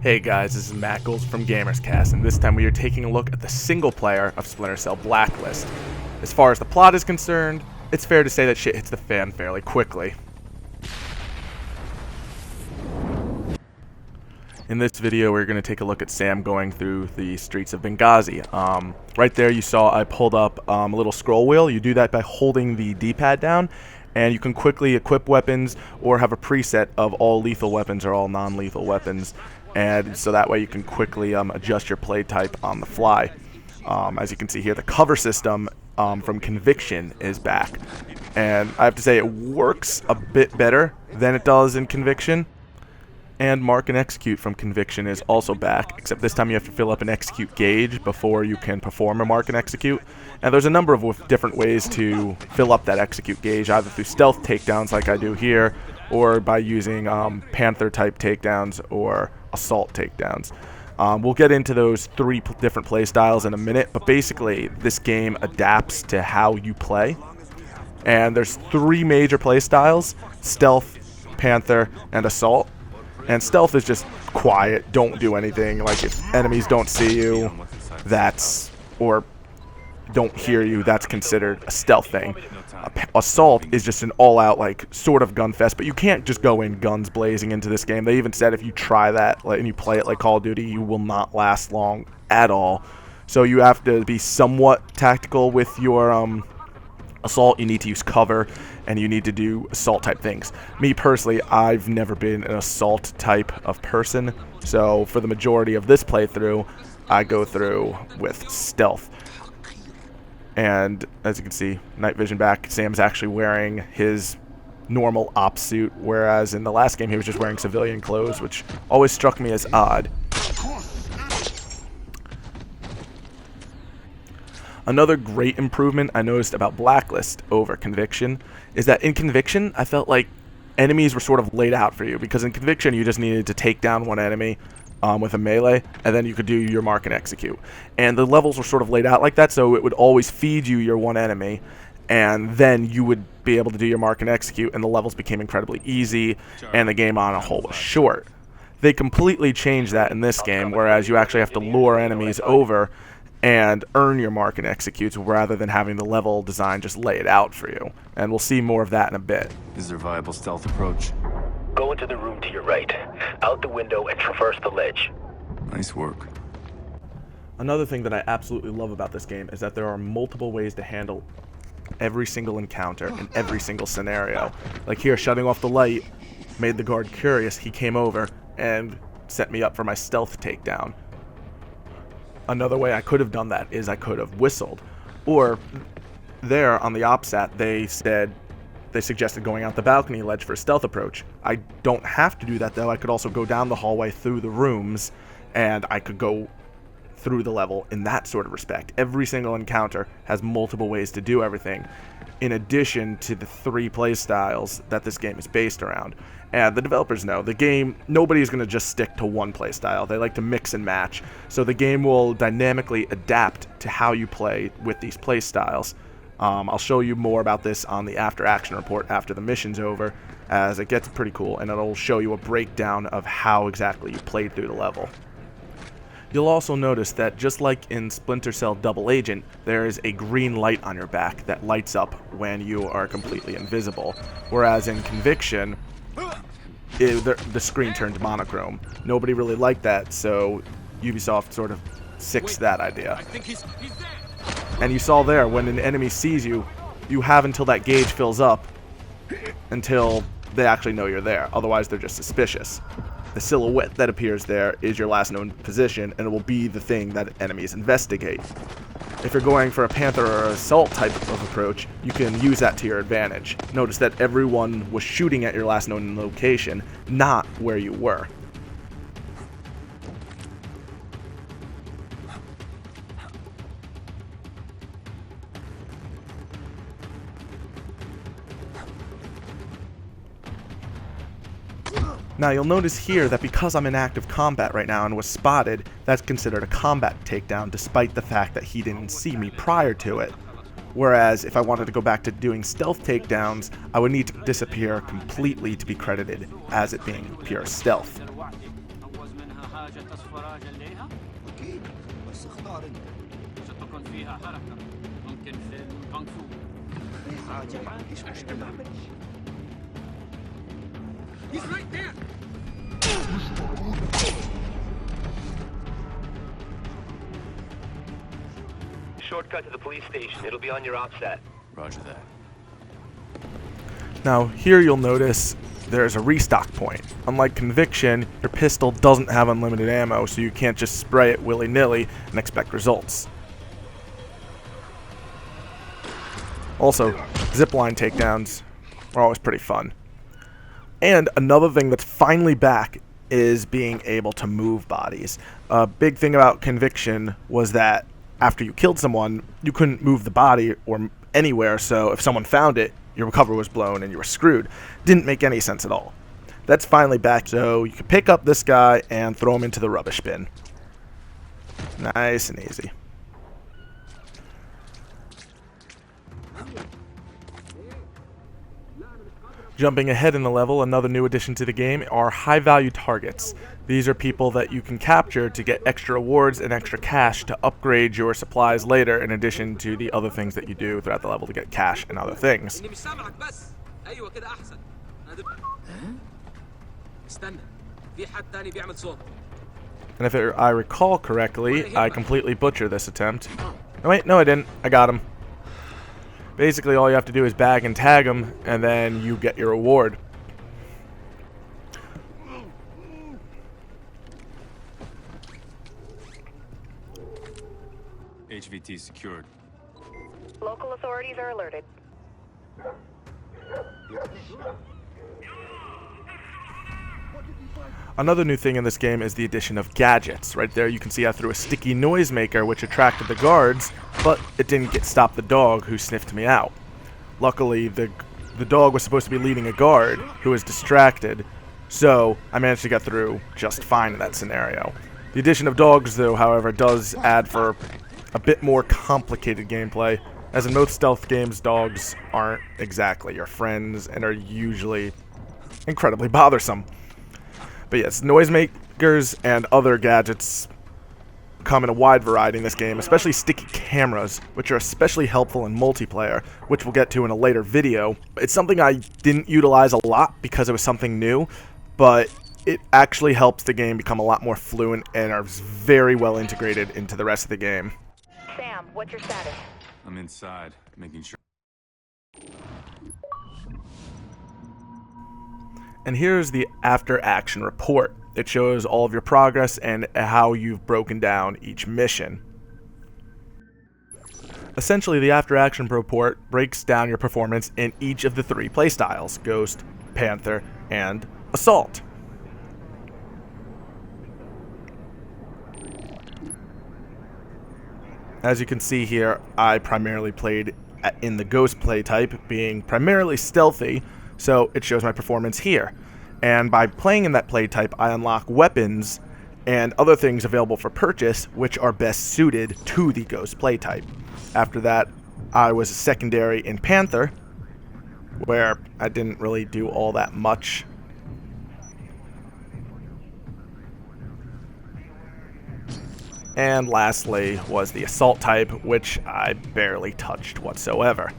Hey guys, this is Matt Goals from GamersCast, and this time we are taking a look at the single player of Splinter Cell Blacklist. As far as the plot is concerned, it's fair to say that shit hits the fan fairly quickly. In this video, we're going to take a look at Sam going through the streets of Benghazi. Right there you saw I pulled up a little scroll wheel. You do that by holding the D-pad down, and you can quickly equip weapons or have a preset of all lethal weapons or all non-lethal weapons. And so that way you can quickly adjust your play type on the fly. As you can see here, the cover system from Conviction is back. And I have to say it works a bit better than it does in Conviction. And Mark and Execute from Conviction is also back, except this time you have to fill up an Execute gauge before you can perform a Mark and Execute. And there's a number of different ways to fill up that Execute gauge, either through stealth takedowns like I do here, or by using Panther-type takedowns or assault takedowns. We'll get into those three different play styles in a minute, but basically this game adapts to how you play. And there's three major play styles: stealth, Panther, and assault. And stealth is just quiet, don't do anything. Like if enemies don't see you, or don't hear you, that's considered a stealth thing. Assault is just an all-out, like, sort of gunfest, but you can't just go in guns blazing into this game. They even said if you try that and you play it like Call of Duty, you will not last long at all. So you have to be somewhat tactical with your assault. You need to use cover, and you need to do assault-type things. Me, personally, I've never been an assault type of person, so for the majority of this playthrough, I go through with stealth. And as you can see, night vision back, Sam's actually wearing his normal op suit, whereas in the last game he was just wearing civilian clothes, which always struck me as odd. Another great improvement I noticed about Blacklist over Conviction is that in Conviction, I felt like enemies were sort of laid out for you, because in Conviction you just needed to take down one enemy with a melee, and then you could do your Mark and Execute. And the levels were sort of laid out like that, so it would always feed you your one enemy, and then you would be able to do your Mark and Execute, and the levels became incredibly easy, and the game on a whole was short. They completely changed that in this game, whereas you actually have to lure enemies over and earn your Mark and Executes rather than having the level design just lay it out for you. And we'll see more of that in a bit. Is there a viable stealth approach? Go into the room to your right, out the window, and traverse the ledge. Nice work. Another thing that I absolutely love about this game is that there are multiple ways to handle every single encounter in every single scenario. Like here, shutting off the light made the guard curious. He came over and set me up for my stealth takedown. Another way I could have done that is I could have whistled. Or there on the OPSAT, they suggested going out the balcony ledge for a stealth approach. I don't have to do that though. I could also go down the hallway through the rooms, and I could go through the level in that sort of respect. Every single encounter has multiple ways to do everything, in addition to the three play styles that this game is based around. And the developers know the game, nobody's going to just stick to one play style. They like to mix and match. So the game will dynamically adapt to how you play with these play styles. I'll show you more about this on the after action report after the mission's over, as it gets pretty cool, and it'll show you a breakdown of how exactly you played through the level. You'll also notice that just like in Splinter Cell Double Agent, there is a green light on your back that lights up when you are completely invisible, whereas in Conviction, the screen turned monochrome. Nobody really liked that, so Ubisoft sort of sixed that idea. And you saw there, when an enemy sees you, you have until that gauge fills up until they actually know you're there. Otherwise, they're just suspicious. The silhouette that appears there is your last known position, and it will be the thing that enemies investigate. If you're going for a Panther or Assault type of approach, you can use that to your advantage. Notice that everyone was shooting at your last known location, not where you were. Now you'll notice here that because I'm in active combat right now and was spotted, that's considered a combat takedown despite the fact that he didn't see me prior to it. Whereas if I wanted to go back to doing stealth takedowns, I would need to disappear completely to be credited as it being pure stealth. حاجة تصفر جليها؟ أكيد بس اختار أنت. ستكون فيها حركة. ممكن فيلم كونغ فو. أي حاجة ما عنديش مشكلة. He's right there! Shortcut to the police station. It'll be on your op set. Roger that. Now, here you'll notice there's a restock point. Unlike Conviction, your pistol doesn't have unlimited ammo, so you can't just spray it willy-nilly and expect results. Also, zipline takedowns are always pretty fun. And another thing that's finally back is being able to move bodies. A big thing about Conviction was that after you killed someone, you couldn't move the body or anywhere, so if someone found it, your cover was blown and you were screwed. Didn't make any sense at all. That's finally back, so you can pick up this guy and throw him into the rubbish bin. Nice and easy. Jumping ahead in the level, another new addition to the game are high-value targets. These are people that you can capture to get extra rewards and extra cash to upgrade your supplies later, in addition to the other things that you do throughout the level to get cash and other things. And if I recall correctly, I completely butchered this attempt. Oh, wait, no I didn't. I got him. Basically, all you have to do is bag and tag them, and then you get your reward. HVT secured. Local authorities are alerted. Another new thing in this game is the addition of gadgets. Right there you can see I threw a sticky noisemaker which attracted the guards, but it didn't stop the dog who sniffed me out. Luckily, the dog was supposed to be leading a guard who was distracted, so I managed to get through just fine in that scenario. The addition of dogs, though, however, does add for a bit more complicated gameplay, as in most stealth games, dogs aren't exactly your friends and are usually incredibly bothersome. But yes, noisemakers and other gadgets come in a wide variety in this game, especially sticky cameras, which are especially helpful in multiplayer, which we'll get to in a later video. It's something I didn't utilize a lot because it was something new, but it actually helps the game become a lot more fluent and are very well integrated into the rest of the game. Sam, what's your status? I'm inside, making sure. And here's the after action report. It shows all of your progress and how you've broken down each mission. Essentially, the after action report breaks down your performance in each of the three playstyles: Ghost, Panther, and Assault. As you can see here, I primarily played in the Ghost play type, being primarily stealthy, so it shows my performance here. And by playing in that play type, I unlock weapons and other things available for purchase, which are best suited to the Ghost play type. After that, I was a secondary in Panther, where I didn't really do all that much. And lastly was the Assault type, which I barely touched whatsoever.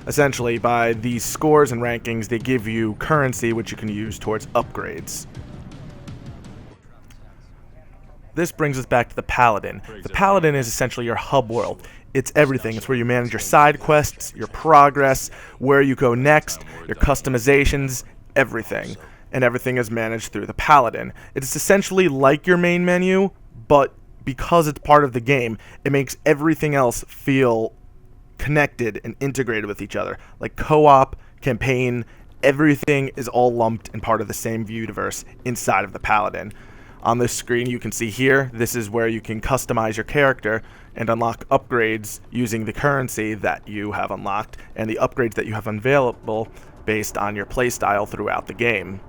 Essentially, by these scores and rankings, they give you currency which you can use towards upgrades. This brings us back to the Paladin. The Paladin is essentially your hub world. It's everything. It's where you manage your side quests, your progress, where you go next, your customizations, everything. And everything is managed through the Paladin. It's essentially like your main menu, but because it's part of the game, it makes everything else feel connected and integrated with each other. Like co-op, campaign, everything is all lumped and part of the same viewverse inside of the Paladin. On this screen you can see here, this is where you can customize your character and unlock upgrades using the currency that you have unlocked and the upgrades that you have available based on your playstyle throughout the game.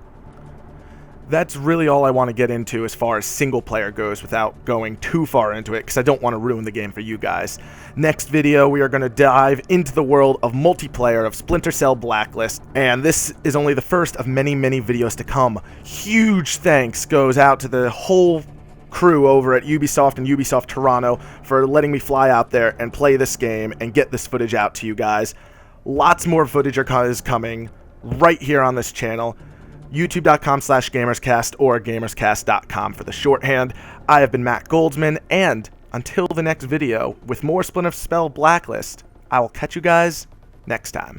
That's really all I want to get into as far as single player goes without going too far into it, because I don't want to ruin the game for you guys. Next video, we are going to dive into the world of multiplayer of Splinter Cell Blacklist, and this is only the first of many, many videos to come. Huge thanks goes out to the whole crew over at Ubisoft and Ubisoft Toronto for letting me fly out there and play this game and get this footage out to you guys. Lots more footage is coming right here on this channel. YouTube.com/GamersCast or GamersCast.com for the shorthand. I have been Matt Goldsman, and until the next video with more Splinter Cell Blacklist, I will catch you guys next time.